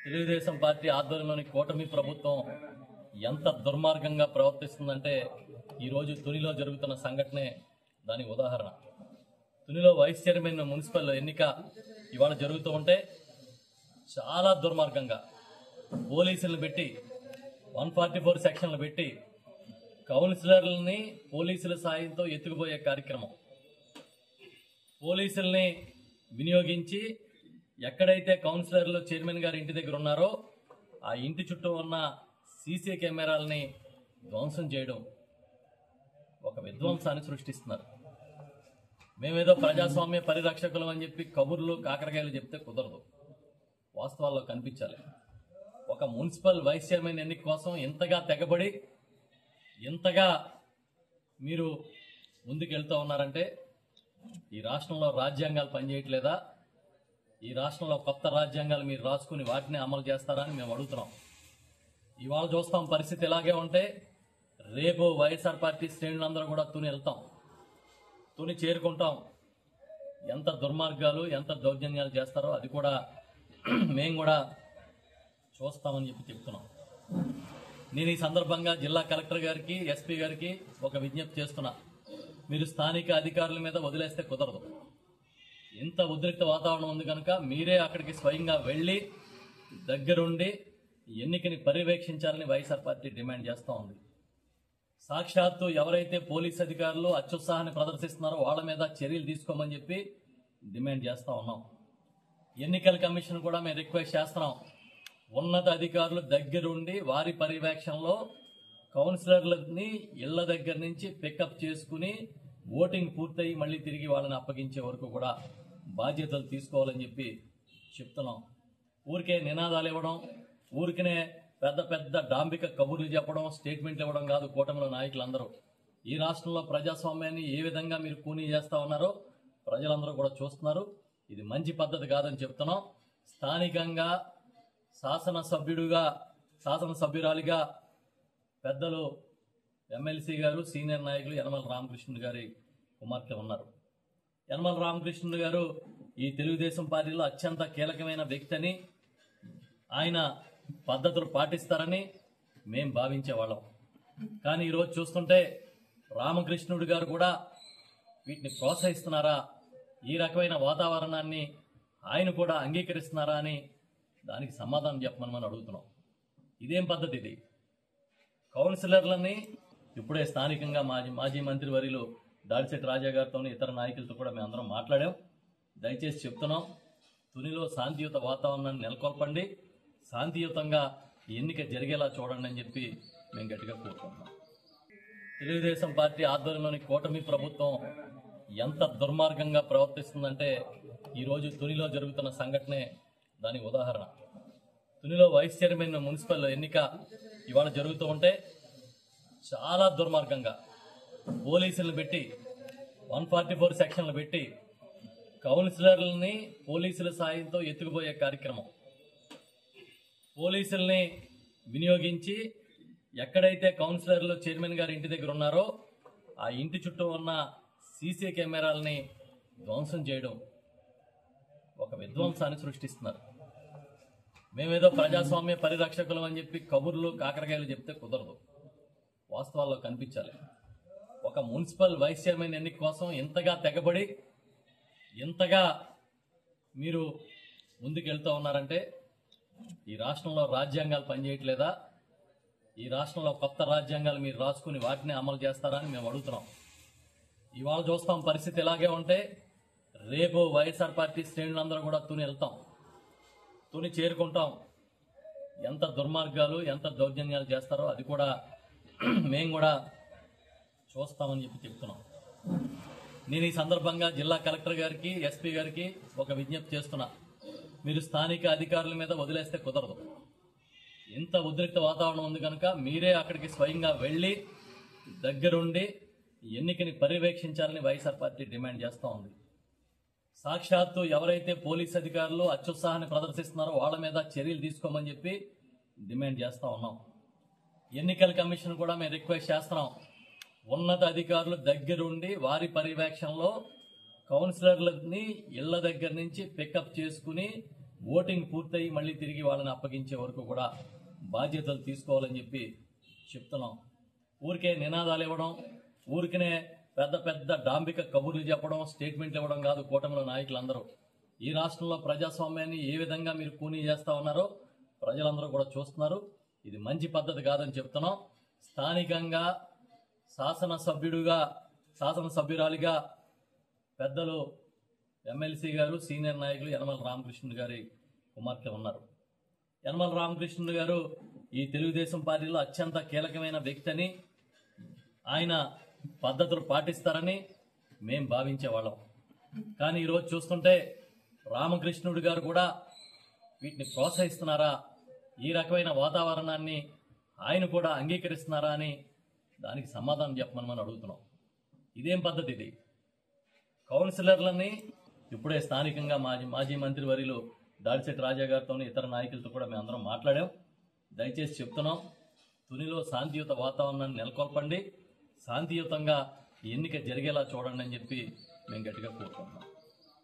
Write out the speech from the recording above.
Telugu Desam party ఆధ్వర్యంలోని కూటమి ప్రభుత్వం ఎంత దుర్మార్గంగా ప్రవర్తిస్తుందంటే ఈరోజు తునిలో జరుగుతున్న సంఘటనే దానికి ఉదాహరణ. తునిలో వైస్ చైర్మన్ మున్సిపల్ ఎన్నిక ఇవాళ జరుగుతూ ఉంటే చాలా దుర్మార్గంగా పోలీసులను పెట్టి 144 సెక్షన్లు పెట్టి కౌన్సిలర్లని పోలీసుల సాయంతో ఎత్తుకుపోయే కార్యక్రమం. పోలీసుల్ని వినియోగించి ఎక్కడైతే కౌన్సిలర్లు చైర్మన్ గారి ఇంటి దగ్గర ఉన్నారో ఆ ఇంటి చుట్టూ ఉన్న సీసీ కెమెరాలని ధ్వంసం చేయడం ఒక విధ్వంసాన్ని సృష్టిస్తున్నారు. మేమేదో ప్రజాస్వామ్య పరిరక్షకులు అని చెప్పి కబుర్లు కాకరకాయలు చెప్తే కుదరదు, వాస్తవాల్లో కనిపించాలి. ఒక మున్సిపల్ వైస్ చైర్మన్ ఎన్నిక కోసం ఇంతగా తెగబడి ఇంతగా మీరు ముందుకెళ్తూ ఉన్నారంటే ఈ రాష్ట్రంలో రాజ్యాంగాలు పనిచేయట్లేదా? ఈ రాష్ట్రంలో కొత్త రాజ్యాంగాలు మీరు రాసుకుని వాటిని అమలు చేస్తారా అని మేము అడుగుతున్నాం. ఇవాళ చూస్తాం పరిస్థితి ఇలాగే ఉంటే రేపు వైఎస్ఆర్ పార్టీ శ్రేణులందరూ కూడా తుని వెళ్తాం, తుని చేరుకుంటాం. ఎంత దుర్మార్గాలు ఎంత దౌర్జన్యాలు చేస్తారో అది కూడా మేము కూడా చూస్తామని చెప్పి చెప్తున్నాం. నేను ఈ సందర్భంగా జిల్లా కలెక్టర్ గారికి ఎస్పీ గారికి ఒక విజ్ఞప్తి చేస్తున్నా. మీరు స్థానిక అధికారుల మీద వదిలేస్తే కుదరదు. ఇంత ఉద్రిక్త వాతావరణం ఉంది కనుక మీరే అక్కడికి స్వయంగా వెళ్ళి దగ్గరుండి ఎన్నికని పర్యవేక్షించాలని వైఎస్ఆర్ పార్టీ డిమాండ్ చేస్తూ ఉంది. సాక్షాత్తు ఎవరైతే పోలీస్ అధికారులు అత్యుత్సాహాన్ని ప్రదర్శిస్తున్నారో వాళ్ళ మీద చర్యలు తీసుకోమని చెప్పి డిమాండ్ చేస్తూ ఉన్నాం. ఎన్నికల కమిషన్ కూడా మేము రిక్వెస్ట్ చేస్తున్నాం. ఉన్నత అధికారులు దగ్గరుండి వారి పర్యవేక్షణలో కౌన్సిలర్లని ఇళ్ల దగ్గర నుంచి పికప్ చేసుకుని ఓటింగ్ పూర్తయి మళ్ళీ తిరిగి వాళ్ళని అప్పగించే వరకు కూడా బాధ్యతలు తీసుకోవాలని చెప్పి చెప్తున్నాం. ఊరికే నినాదాలు ఇవ్వడం, ఊరికనే పెద్ద పెద్ద డాంబిక కబుర్లు చెప్పడం, స్టేట్మెంట్లు ఇవ్వడం కాదు. కూటమిలో నాయకులందరూ ఈ రాష్ట్రంలో ప్రజాస్వామ్యాన్ని ఏ విధంగా మీరు కూనీ చేస్తా ఉన్నారో ప్రజలందరూ కూడా చూస్తున్నారు. ఇది మంచి పద్ధతి కాదని చెప్తున్నాం. స్థానికంగా శాసనసభ్యురాలిగా పెద్దలు ఎమ్మెల్సీ గారు సీనియర్ నాయకులు యనమల రామకృష్ణుడు గారి కుమార్తె ఉన్నారు. యనమల రామకృష్ణుడు గారు ఈ తెలుగుదేశం పార్టీలో అత్యంత కీలకమైన వ్యక్తి అని, ఆయన పద్ధతులు పాటిస్తారని మేం భావించేవాళ్ళం. కానీ ఈరోజు చూస్తుంటే రామకృష్ణుడు గారు కూడా వీటిని ప్రోత్సహిస్తున్నారా, ఈ రకమైన వాతావరణాన్ని ఆయన కూడా అంగీకరిస్తున్నారా అని దానికి సమాధానం చెప్పమని మనం అడుగుతున్నాం. ఇదేం పద్ధతి ఇది? కౌన్సిలర్లని ఇప్పుడే స్థానికంగా మాజీ మంత్రి వర్యులు దాడిశెట్టి రాజా గారితో ఇతర నాయకులతో కూడా మేము అందరం మాట్లాడాం. దయచేసి చెప్తున్నాం, తునిలో శాంతియుత వాతావరణాన్ని నెలకొల్పండి, శాంతియుతంగా ఎన్నిక జరిగేలా చూడండి అని చెప్పి మేము గట్టిగా కోరుకుంటున్నాం. తెలుగుదేశం పార్టీ ఆధ్వర్యంలోని కూటమి ప్రభుత్వం ఎంత దుర్మార్గంగా ప్రవర్తిస్తుందంటే ఈరోజు తునిలో జరుగుతున్న సంఘటనే దానికి ఉదాహరణ. తునిలో వైస్ చైర్మన్ మున్సిపల్ ఎన్నిక ఇవాళ జరుగుతూ ఉంటే చాలా దుర్మార్గంగా పోలీసులను పెట్టి 144 సెక్షన్లు పెట్టి కౌన్సిలర్లని పోలీసుల సాయంతో ఎత్తుకుపోయే కార్యక్రమం. పోలీసుల్ని వినియోగించి ఎక్కడైతే కౌన్సిలర్లు చైర్మన్ గారి ఇంటి దగ్గర ఉన్నారో ఆ ఇంటి చుట్టూ ఉన్న సీసీ కెమెరాలని ధ్వంసం చేయడం ఒక విధ్వంసాన్ని సృష్టిస్తున్నారు. మేమేదో ప్రజాస్వామ్య పరిరక్షకులు అని చెప్పి కబుర్లు కాకరకాయలు చెప్తే కుదరదు, వాస్తవాల్లో కనిపించాలి. ఒక మున్సిపల్ వైస్ చైర్మన్ ఎన్నిక కోసం ఇంతగా తెగబడి ఇంతగా మీరు ముందుకెళ్తూ ఉన్నారంటే ఈ రాష్ట్రంలో రాజ్యాంగాలు పనిచేయట్లేదా? ఈ రాష్ట్రంలో కొత్త రాజ్యాంగాలు మీరు రాసుకుని వాటిని అమలు చేస్తారా అని మేము అడుగుతున్నాం. ఇవాళ చూస్తాం పరిస్థితి ఇలాగే ఉంటే రేపు వైఎస్ఆర్ పార్టీ శ్రేణులందరూ కూడా తుని వెళ్తాం, తుని చేరుకుంటాం. ఎంత దుర్మార్గాలు ఎంత దౌర్జన్యాలు చేస్తారో అది కూడా మేము కూడా చూస్తామని చెప్పి చెప్తున్నాం. నేను ఈ సందర్భంగా జిల్లా కలెక్టర్ గారికి ఎస్పీ గారికి ఒక విజ్ఞప్తి చేస్తున్నా. మీరు స్థానిక అధికారుల మీద వదిలేస్తే కుదరదు. ఇంత ఉద్రిక్త వాతావరణం ఉంది కనుక మీరే అక్కడికి స్వయంగా వెళ్ళి దగ్గరుండి ఎన్నికని పర్యవేక్షించాలని వైఎస్ఆర్ పార్టీ డిమాండ్ చేస్తూ ఉంది. సాక్షాత్తు ఎవరైతే పోలీస్ అధికారులు అత్యుత్సాహాన్ని ప్రదర్శిస్తున్నారో వాళ్ళ మీద చర్యలు తీసుకోమని చెప్పి డిమాండ్ చేస్తూ ఉన్నాం. ఎన్నికల కమిషన్ కూడా మేము రిక్వెస్ట్ చేస్తున్నాం. ఉన్నత అధికారులు దగ్గరుండి వారి పర్యవేక్షణలో కౌన్సిలర్లని ఇళ్ల దగ్గర నుంచి పికప్ చేసుకుని ఓటింగ్ పూర్తయి మళ్ళీ తిరిగి వాళ్ళని అప్పగించే వరకు కూడా బాధ్యతలు తీసుకోవాలని చెప్పి చెప్తున్నాం. ఊరికే నినాదాలు ఇవ్వడం, ఊరికనే పెద్ద పెద్ద డాంబిక కబుర్లు చెప్పడం, స్టేట్మెంట్లు ఇవ్వడం కాదు కూటమిలో నాయకులందరూ. ఈ రాష్ట్రంలో ప్రజాస్వామ్యాన్ని ఏ విధంగా మీరు కూనీ చేస్తా ఉన్నారో ప్రజలందరూ కూడా చూస్తున్నారు. ఇది మంచి పద్ధతి కాదని చెప్తున్నాం. స్థానికంగా శాసనసభ్యురాలిగా పెద్దలు ఎమ్మెల్సీ గారు, సీనియర్ నాయకులు యనమల రామకృష్ణుడు గారి కుమార్తె ఉన్నారు. యనమల రామకృష్ణుడు గారు ఈ తెలుగుదేశం పార్టీలో అత్యంత కీలకమైన వ్యక్తి అని, ఆయన పద్ధతులు పాటిస్తారని మేం భావించేవాళ్ళం. కానీ ఈరోజు చూస్తుంటే రామకృష్ణుడు గారు కూడా వీటిని ప్రోత్సహిస్తున్నారా, ఈ రకమైన వాతావరణాన్ని ఆయన కూడా అంగీకరిస్తున్నారా అని దానికి సమాధానం చెప్పమని మనం అడుగుతున్నాం. ఇదేం పద్ధతి ఇది? కౌన్సిలర్లని ఇప్పుడే స్థానికంగా మాజీ మంత్రి వర్యులు దాడిశెట్టి రాజా గారితో ఇతర నాయకులతో కూడా మేము అందరం మాట్లాడాం. దయచేసి చెప్తున్నాం, తునిలో శాంతియుత వాతావరణాన్ని నెలకొల్పండి, శాంతియుతంగా ఎన్నిక జరిగేలా చూడండి అని చెప్పి మేము గట్టిగా కోరుకుంటున్నాం.